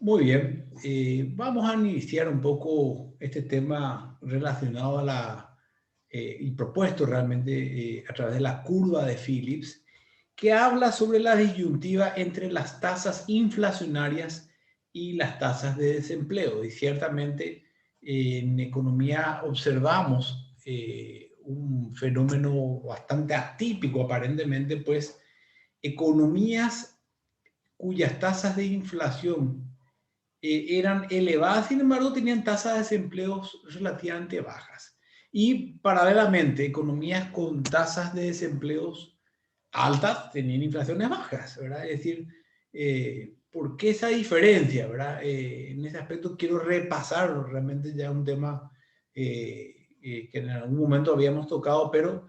Muy bien, vamos a iniciar un poco este tema relacionado a y propuesto realmente a través de la curva de Phillips, que habla sobre la disyuntiva entre las tasas inflacionarias y las tasas de desempleo. Y ciertamente en economía observamos un fenómeno bastante atípico aparentemente, pues economías cuyas tasas de inflación eran elevadas, sin embargo, tenían tasas de desempleo relativamente bajas. Y paralelamente, economías con tasas de desempleo altas tenían inflaciones bajas, ¿verdad? Es decir, ¿por qué esa diferencia, verdad? En ese aspecto quiero repasar realmente ya un tema que en algún momento habíamos tocado, pero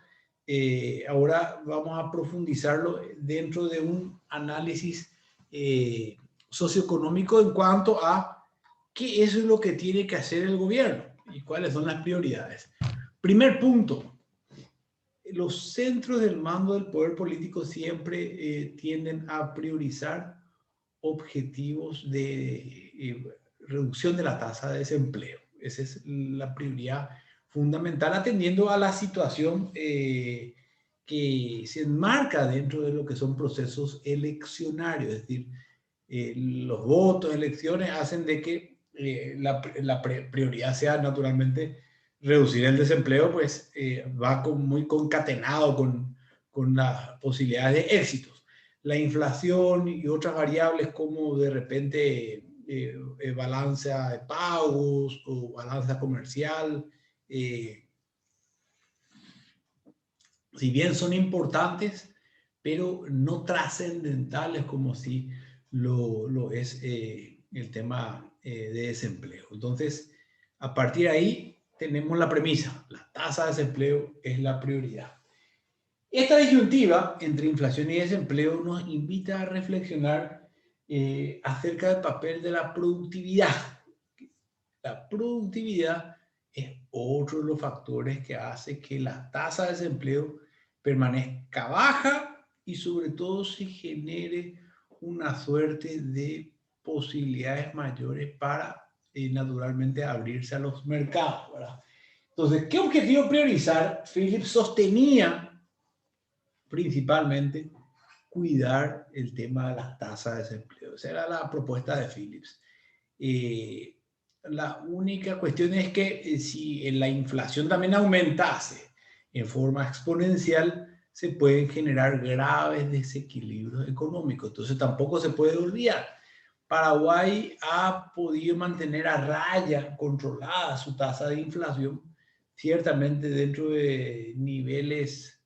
ahora vamos a profundizarlo dentro de un análisis eh, socioeconómico en cuanto a qué es lo que tiene que hacer el gobierno y cuáles son las prioridades. Primer punto, los centros del mando del poder político siempre tienden a priorizar objetivos de reducción de la tasa de desempleo. Esa es la prioridad fundamental, atendiendo a la situación que se enmarca dentro de lo que son procesos eleccionarios, es decir, los votos, elecciones hacen de que la prioridad sea naturalmente reducir el desempleo, pues va muy concatenado con las posibilidades de éxitos. La inflación y otras variables como de repente balanza de pagos o balanza comercial, eh, si bien son importantes, pero no trascendentales como si lo es el tema de desempleo. Entonces, a partir de ahí tenemos la premisa, la tasa de desempleo es la prioridad. Esta disyuntiva entre inflación y desempleo nos invita a reflexionar acerca del papel de la productividad. La productividad es otro de los factores que hace que la tasa de desempleo permanezca baja y sobre todo se genere una suerte de posibilidades mayores para naturalmente abrirse a los mercados, ¿verdad? Entonces, ¿qué objetivo priorizar? Phillips sostenía principalmente cuidar el tema de las tasas de desempleo. Esa era la propuesta de Phillips. Eh, la única cuestión es que si la inflación también aumentase en forma exponencial, se pueden generar graves desequilibrios económicos. Entonces tampoco se puede olvidar. Paraguay ha podido mantener a raya, controlada su tasa de inflación, ciertamente dentro de niveles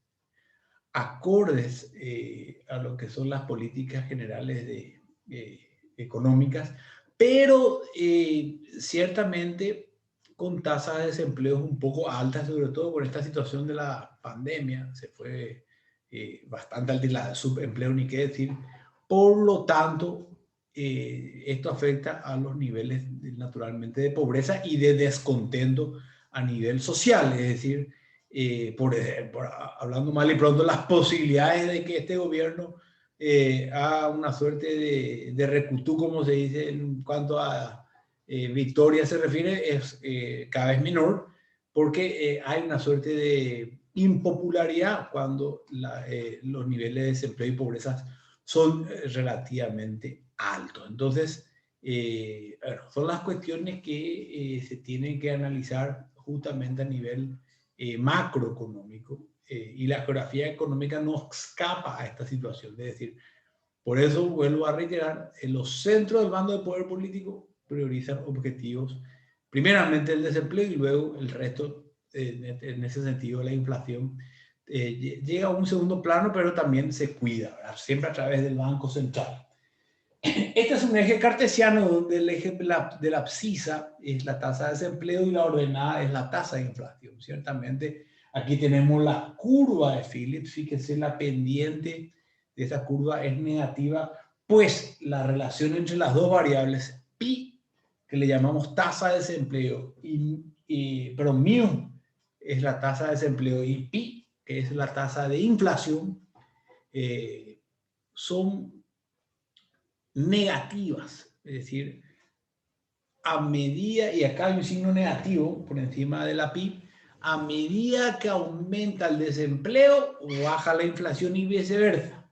acordes a lo que son las políticas generales económicas, pero ciertamente con tasas de desempleo un poco altas, sobre todo por esta situación de la pandemia, se fue bastante alta la subempleo, ni qué decir. Por lo tanto, esto afecta a los niveles naturalmente de pobreza y de descontento a nivel social, es decir, hablando mal y pronto, las posibilidades de que este gobierno haga una suerte de recutú, como se dice en cuanto a victoria se refiere, es cada vez menor, porque hay una suerte de impopularidad cuando los niveles de desempleo y pobreza son relativamente altos. Entonces, bueno, son las cuestiones que se tienen que analizar justamente a nivel macroeconómico y la geografía económica no escapa a esta situación. Es decir, por eso vuelvo a reiterar, en los centros del bando de poder político priorizan objetivos, primeramente el desempleo y luego el resto, en ese sentido, la inflación llega a un segundo plano, pero también se cuida, ¿verdad? Siempre a través del Banco Central. Este es un eje cartesiano donde el eje de la abscisa es la tasa de desempleo y la ordenada es la tasa de inflación. Ciertamente, aquí tenemos la curva de Phillips. Fíjense, la pendiente de esa curva es negativa, pues la relación entre las dos variables, pi, que le llamamos tasa de desempleo, pero mu es la tasa de desempleo y pi, que es la tasa de inflación, son negativas, es decir, a medida, y acá hay un signo negativo por encima de la PIB, a medida que aumenta el desempleo, baja la inflación y viceversa.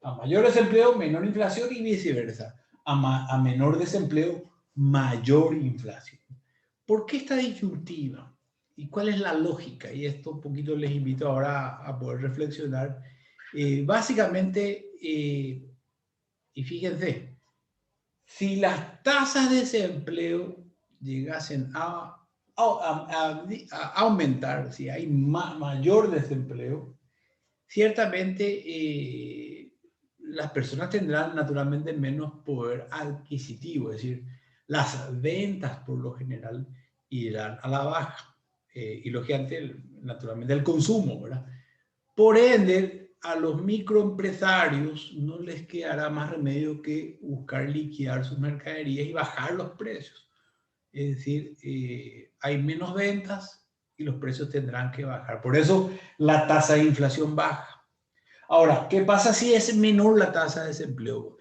A mayor desempleo, menor inflación y viceversa. A menor desempleo, mayor inflación. ¿Por qué esta disyuntiva? ¿Y cuál es la lógica? Y esto un poquito les invito ahora a poder reflexionar. Básicamente, y fíjense, si las tasas de desempleo llegasen a aumentar, si hay mayor desempleo, ciertamente las personas tendrán naturalmente menos poder adquisitivo, es decir, las ventas por lo general irán a la baja y lógicamente, naturalmente el consumo, ¿verdad? Por ende, a los microempresarios no les quedará más remedio que buscar liquidar sus mercaderías y bajar los precios. Es decir, hay menos ventas y los precios tendrán que bajar. Por eso la tasa de inflación baja. Ahora, ¿qué pasa si es menor la tasa de desempleo?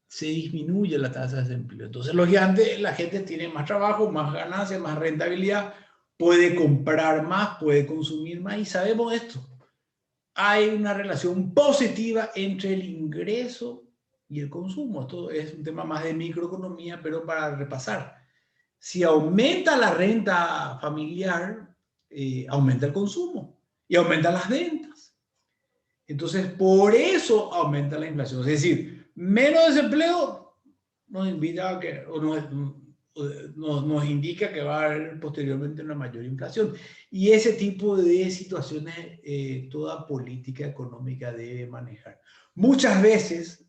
Se disminuye la tasa de desempleo. Entonces, lógicamente, la gente tiene más trabajo, más ganancias, más rentabilidad, puede comprar más, puede consumir más y sabemos esto. Hay una relación positiva entre el ingreso y el consumo. Esto es un tema más de microeconomía, pero para repasar. Si aumenta la renta familiar, aumenta el consumo y aumentan las ventas. Entonces, por eso aumenta la inflación. Es decir, menos desempleo nos invita a que, o nos indica que va a haber posteriormente una mayor inflación. Y ese tipo de situaciones toda política económica debe manejar. Muchas veces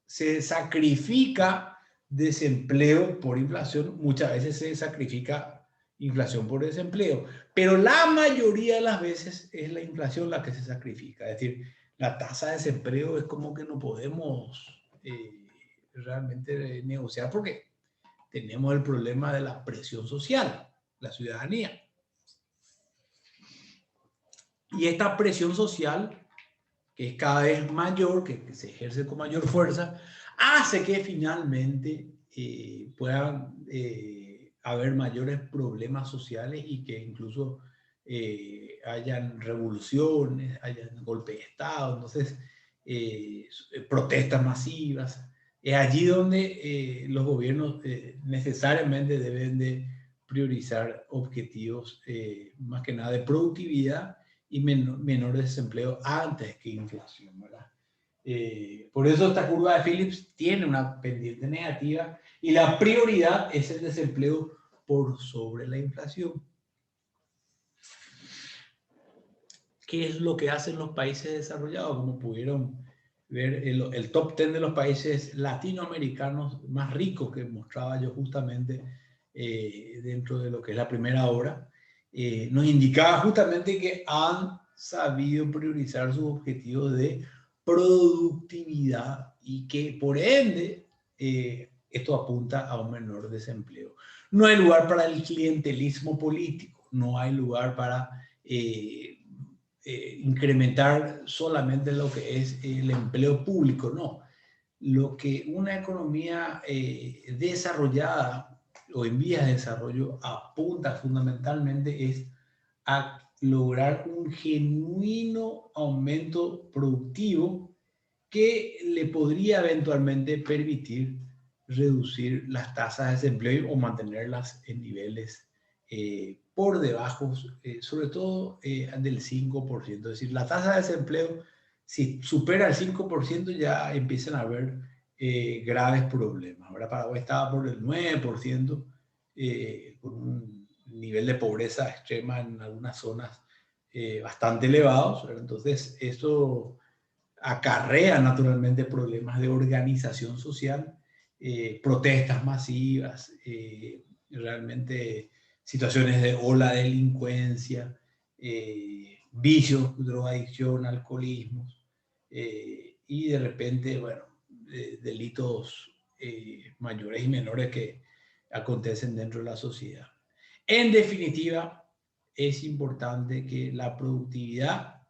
se sacrifica desempleo por inflación, muchas veces se sacrifica inflación por desempleo, pero la mayoría de las veces es la inflación la que se sacrifica. Es decir, la tasa de desempleo es como que no podemos realmente negociar porque tenemos el problema de la presión social, la ciudadanía. Y esta presión social, que es cada vez mayor, que se ejerce con mayor fuerza, hace que finalmente puedan haber mayores problemas sociales y que incluso hayan revoluciones, hayan golpes de Estado, entonces protestas masivas. Es allí donde los gobiernos necesariamente deben de priorizar objetivos más que nada de productividad y menor desempleo antes que inflación, ¿verdad? Por eso esta curva de Phillips tiene una pendiente negativa y la prioridad es el desempleo por sobre la inflación. ¿Qué es lo que hacen los países desarrollados? Como pudieron ver, el top 10 de los países latinoamericanos más ricos que mostraba yo justamente dentro de lo que es la primera hora, nos indicaba justamente que han sabido priorizar sus objetivos de productividad y que por ende esto apunta a un menor desempleo. No hay lugar para el clientelismo político, no hay lugar para incrementar solamente lo que es el empleo público, no. Lo que una economía desarrollada o en vías de desarrollo apunta fundamentalmente es a lograr un genuino aumento productivo que le podría eventualmente permitir reducir las tasas de desempleo o mantenerlas en niveles por debajo, sobre todo del 5%. Es decir, la tasa de desempleo, si supera el 5%, ya empiezan a haber graves problemas. Ahora Paraguay estaba por el 9%, con un nivel de pobreza extrema en algunas zonas bastante elevados. Entonces, eso acarrea naturalmente problemas de organización social, protestas masivas, realmente situaciones de ola de delincuencia, vicios, drogadicción, alcoholismos, y de repente, bueno, delitos mayores y menores que acontecen dentro de la sociedad. En definitiva, es importante que la productividad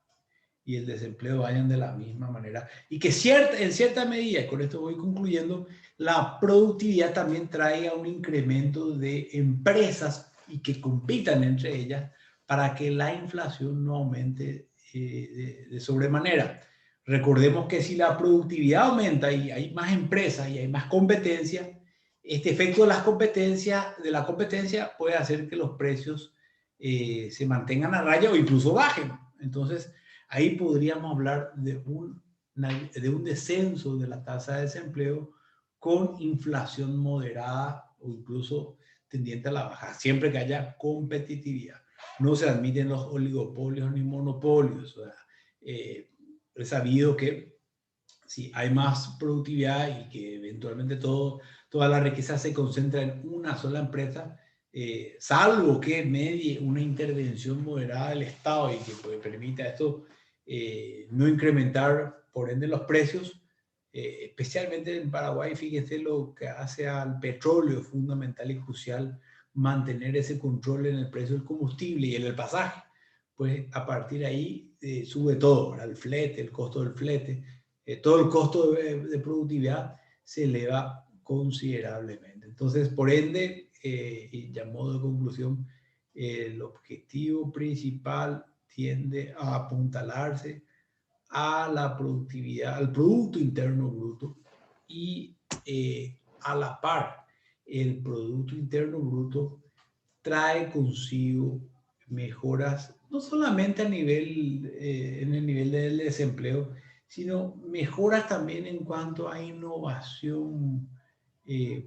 y el desempleo vayan de la misma manera. Y que en cierta medida, con esto voy concluyendo, la productividad también traiga un incremento de empresas y que compitan entre ellas para que la inflación no aumente de sobremanera. Recordemos que si la productividad aumenta y hay más empresas y hay más competencia, este efecto de la competencia puede hacer que los precios se mantengan a raya o incluso bajen. Entonces, ahí podríamos hablar de un descenso de la tasa de desempleo con inflación moderada o incluso tendiente a la baja, siempre que haya competitividad. No se admiten los oligopolios ni monopolios. O sea, es sabido que si hay más productividad y que eventualmente toda la riqueza se concentra en una sola empresa, salvo que medie una intervención moderada del Estado y que pues, permita esto no incrementar por ende los precios, especialmente en Paraguay, fíjense lo que hace al petróleo, fundamental y crucial mantener ese control en el precio del combustible y en el pasaje. Pues a partir de ahí sube todo, el flete, el costo del flete, todo el costo de productividad se eleva considerablemente. Entonces, por ende, y ya modo de conclusión, el objetivo principal tiende a apuntalarse a la productividad, al Producto Interno Bruto y a la par, el Producto Interno Bruto trae consigo mejoras, no solamente en el nivel del desempleo, sino mejoras también en cuanto a innovación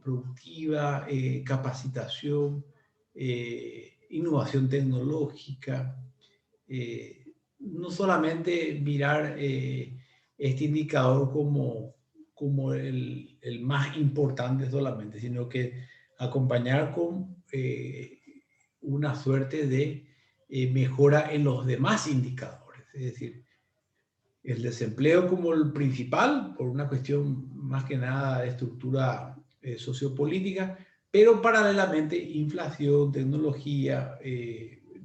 productiva, capacitación, innovación tecnológica. No solamente mirar este indicador como el más importante solamente, sino que acompañar con una suerte de mejora en los demás indicadores. Es decir, el desempleo como el principal, por una cuestión más que nada de estructura sociopolítica, pero paralelamente inflación, tecnología,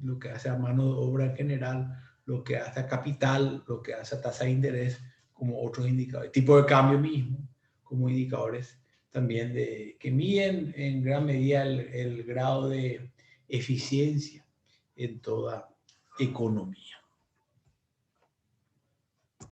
lo que hace a mano de obra en general, lo que hace a capital, lo que hace a tasa de interés, como otros indicadores, tipo de cambio mismo, como indicadores también que miden en gran medida el grado de eficiencia en toda economía.